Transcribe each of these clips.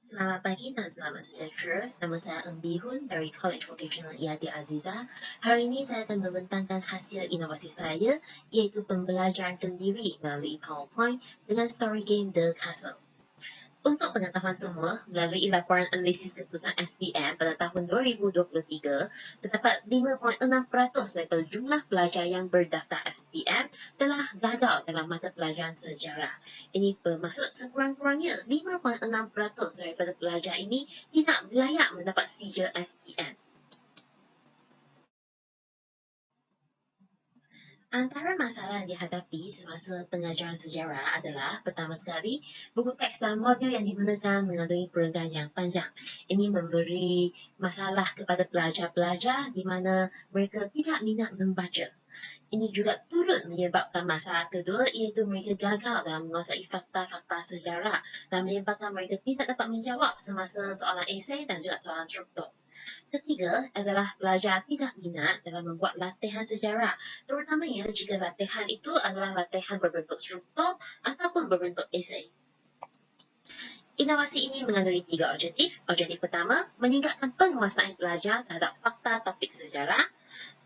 Selamat pagi dan selamat sejahtera. Nama saya Eng Bihun dari College Vocational IAD Aziza. Hari ini saya akan membentangkan hasil inovasi saya, iaitu pembelajaran kendiri melalui PowerPoint dengan story game The Castle. Untuk pengetahuan semua, melalui laporan analisis keputusan SPM pada tahun 2023, terdapat 5.6% daripada jumlah pelajar yang berdaftar SPM telah gagal dalam mata pelajaran sejarah. Ini bermaksud sekurang-kurangnya 5.6% daripada pelajar ini tidak layak mendapat sijil SPM. Antara masalah yang dihadapi semasa pengajaran sejarah adalah, pertama sekali, buku teks dan modul yang digunakan mengandungi perenggan yang panjang. Ini memberi masalah kepada pelajar-pelajar di mana mereka tidak minat membaca. Ini juga turut menyebabkan masalah kedua, iaitu mereka gagal dalam menguasai fakta-fakta sejarah dan menyebabkan mereka tidak dapat menjawab semasa soalan esei dan juga soalan struktur. Ketiga adalah pelajar tidak minat dalam membuat latihan sejarah, terutamanya jika latihan itu adalah latihan berbentuk struktur ataupun berbentuk esei. Inovasi ini mengandungi 3 objektif. Objektif pertama, meningkatkan penguasaan pelajar terhadap fakta topik sejarah.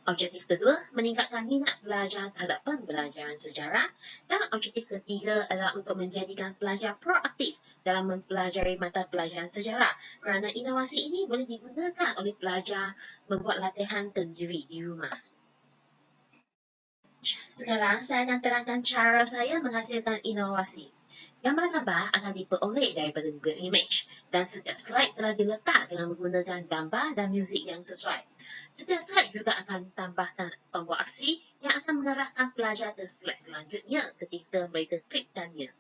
Objektif kedua, meningkatkan minat pelajar terhadap pembelajaran sejarah. Dan objektif ketiga adalah untuk menjadikan pelajar proaktif dalam mempelajari mata pelajaran sejarah, kerana inovasi ini boleh digunakan oleh pelajar membuat latihan kendiri di rumah. Sekarang saya akan terangkan cara saya menghasilkan inovasi. Gambar-gambar akan diperoleh daripada Google Image dan setiap slide telah diletak dengan menggunakan gambar dan muzik yang sesuai. Setiap slide juga akan tambahkan tombol aksi yang akan mengarahkan pelajar ke slide selanjutnya ketika mereka klikkannya.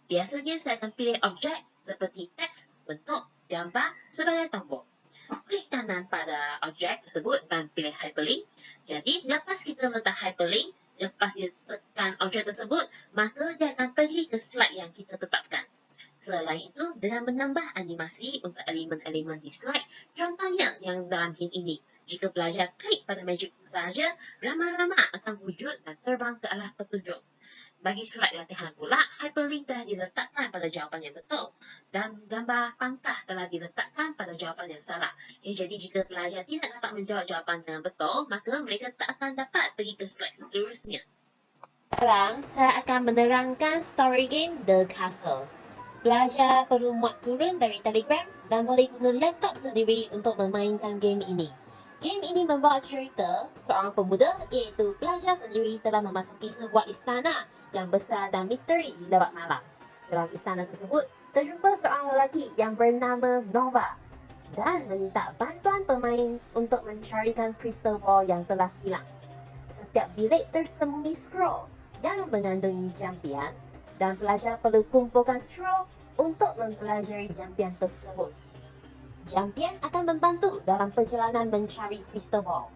Biasanya saya akan pilih objek seperti teks, bentuk, gambar sebagai tombol. Klik kanan pada objek tersebut dan pilih hyperlink. Jadi, lepas kita letak hyperlink, lepas dia tekan objek tersebut, maka dia akan pergi ke slide yang kita tetapkan. Selain itu, dengan menambah animasi untuk elemen-elemen di slide, contohnya yang dalam game ini, jika pelajar klik pada magic sahaja, ramah-ramah akan wujud dan terbang ke arah petunjuk. Bagi slide latihan pula, hyperlink telah diletakkan pada jawapan yang betul dan gambar pangkah telah diletakkan pada jawapan yang salah. Jadi jika pelajar tidak dapat menjawab jawapan dengan betul, maka mereka tak akan dapat pergi ke slide seterusnya. Sekarang saya akan menerangkan story game The Castle. Pelajar perlu muat turun dari Telegram dan boleh guna laptop sendiri untuk memainkan game ini. Game ini membawa cerita seorang pemuda, iaitu pelajar sendiri telah memasuki sebuah istana yang besar dan misteri di lewat malam. Dalam istana tersebut, terjumpa seorang lelaki yang bernama Nova dan meminta bantuan pemain untuk mencarikan crystal ball yang telah hilang. Setiap bilik tersembunyi scroll yang mengandungi jampian dan pelajar perlu kumpulkan scroll untuk mempelajari jampian tersebut. Jampian akan membantu dalam perjalanan mencari crystal ball.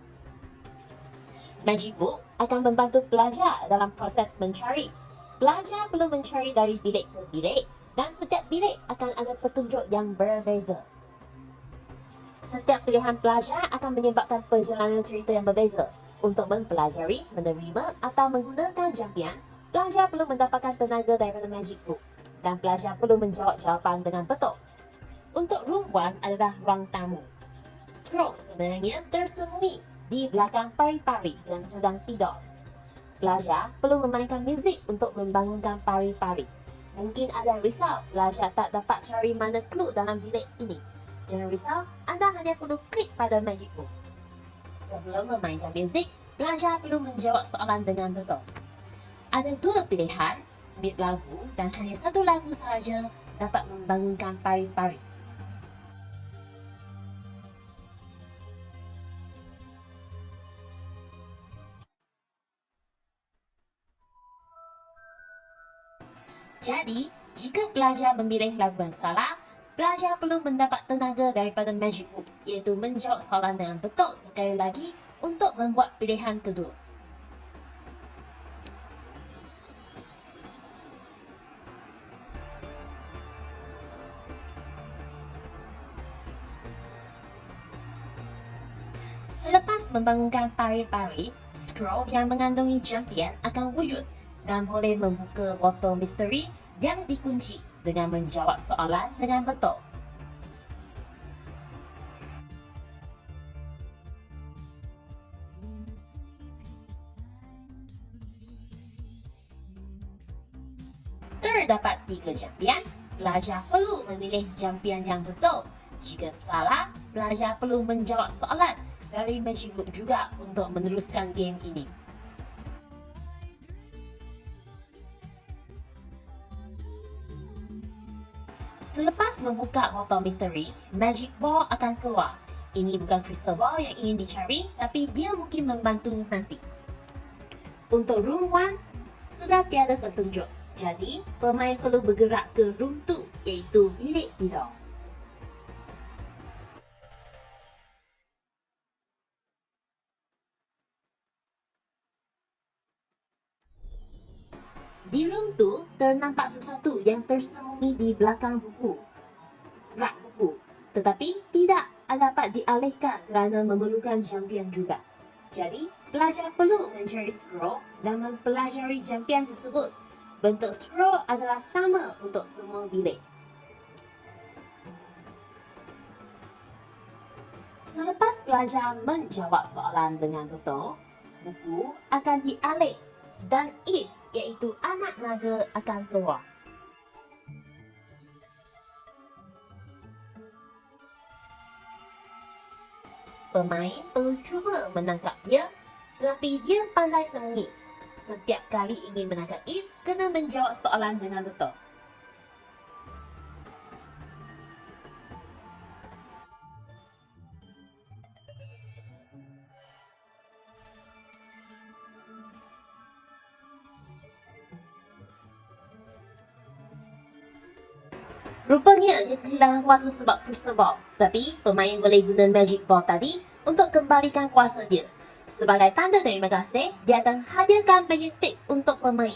Magic Book akan membantu pelajar dalam proses mencari. Pelajar perlu mencari dari bilik ke bilik dan setiap bilik akan ada petunjuk yang berbeza. Setiap pilihan pelajar akan menyebabkan perjalanan cerita yang berbeza. Untuk mempelajari, menerima atau menggunakan jampian, pelajar perlu mendapatkan tenaga daripada Magic Book dan pelajar perlu menjawab jawapan dengan betul. Untuk room 1 adalah ruang tamu. Scroll sebenarnya tersembunyi di belakang pari-pari yang sedang tidur. Pelajar perlu memainkan muzik untuk membangunkan pari-pari. Mungkin ada risau pelajar tak dapat cari mana clue dalam bilik ini. Jangan risau, anda hanya perlu klik pada Magic Book. Sebelum memainkan muzik, pelajar perlu menjawab soalan dengan betul. Ada 2 pilihan, mid lagu dan hanya 1 lagu sahaja dapat membangunkan pari-pari. Jadi, jika pelajar memilih lagu yang salah, pelajar perlu mendapat tenaga daripada Magic Book, iaitu menjawab soalan dengan betul sekali lagi untuk membuat pilihan kedua. Selepas membangunkan pari-pari, scroll yang mengandungi jampian akan wujud dan boleh membuka botol misteri yang dikunci dengan menjawab soalan dengan betul. dapat 3 jampian, pelajar perlu memilih jampian yang betul. Jika salah, pelajar perlu menjawab soalan dari Magic Book juga untuk meneruskan game ini. Selepas membuka botol misteri, Magic Ball akan keluar. Ini bukan crystal ball yang ingin dicari, tapi dia mungkin membantu nanti. Untuk room 1, sudah tiada petunjuk. Jadi, pemain perlu bergerak ke room 2, iaitu bilik tidur. Di room 2, ternampak sesuatu yang tersembunyi di belakang buku, rak buku. Tetapi tidak dapat dialihkan kerana memerlukan jampian juga. Jadi, pelajar perlu mencari scroll dan mempelajari jampian tersebut. Bentuk scroll adalah sama untuk semua bilik. Selepas pelajar menjawab soalan dengan betul, buku akan dialih dan if, iaitu anak naga, akan keluar. Pemain perlu cuba menangkap dia, tetapi dia pandai sembunyi. Setiap kali ingin menangkap if, kena menjawab soalan dengan betul. Rupanya dia kehilangan kuasa sebab crystal ball. Tapi pemain boleh guna magic ball tadi untuk kembalikan kuasa dia. Sebagai tanda terima kasih, dia akan hadiahkan magic stick untuk pemain.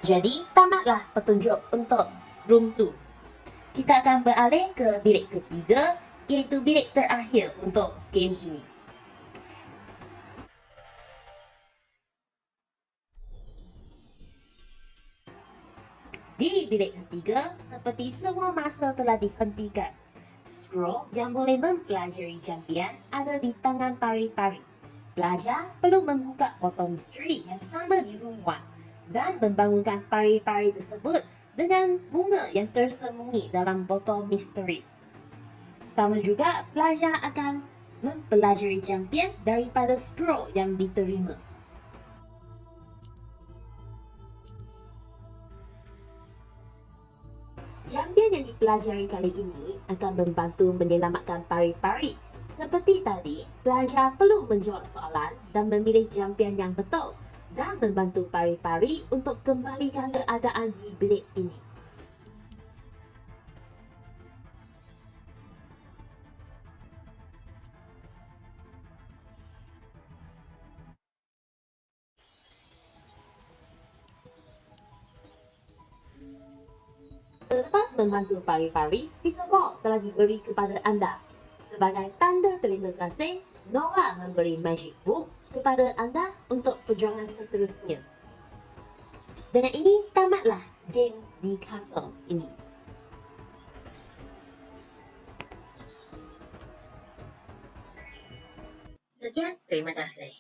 Jadi, tamatlah petunjuk untuk room 2. Kita akan beralih ke bilik ketiga, iaitu bilik terakhir untuk game ini. Di bilik ketiga, seperti semua masa telah dihentikan. Scroll yang boleh mempelajari jampian ada di tangan pari-pari. Pelajar perlu membuka botol misteri yang sama di room 1 dan membangunkan pari-pari tersebut dengan bunga yang tersembunyi dalam botol misteri. Sama juga, pelajar akan mempelajari jampian daripada scroll yang diterima. Jampian yang dipelajari kali ini akan membantu menyelamatkan pari-pari. Seperti tadi, pelajar perlu menjawab soalan dan memilih jampian yang betul dan membantu pari-pari untuk kembalikan keadaan di bilik ini. Selepas membantu pari-pari, crystal ball telah diberi kepada anda. Sebagai tanda terima kasih, Nora memberi magic book kepada anda untuk perjuangan seterusnya. Dengan ini, tamatlah game di castle ini. Sekian, terima kasih.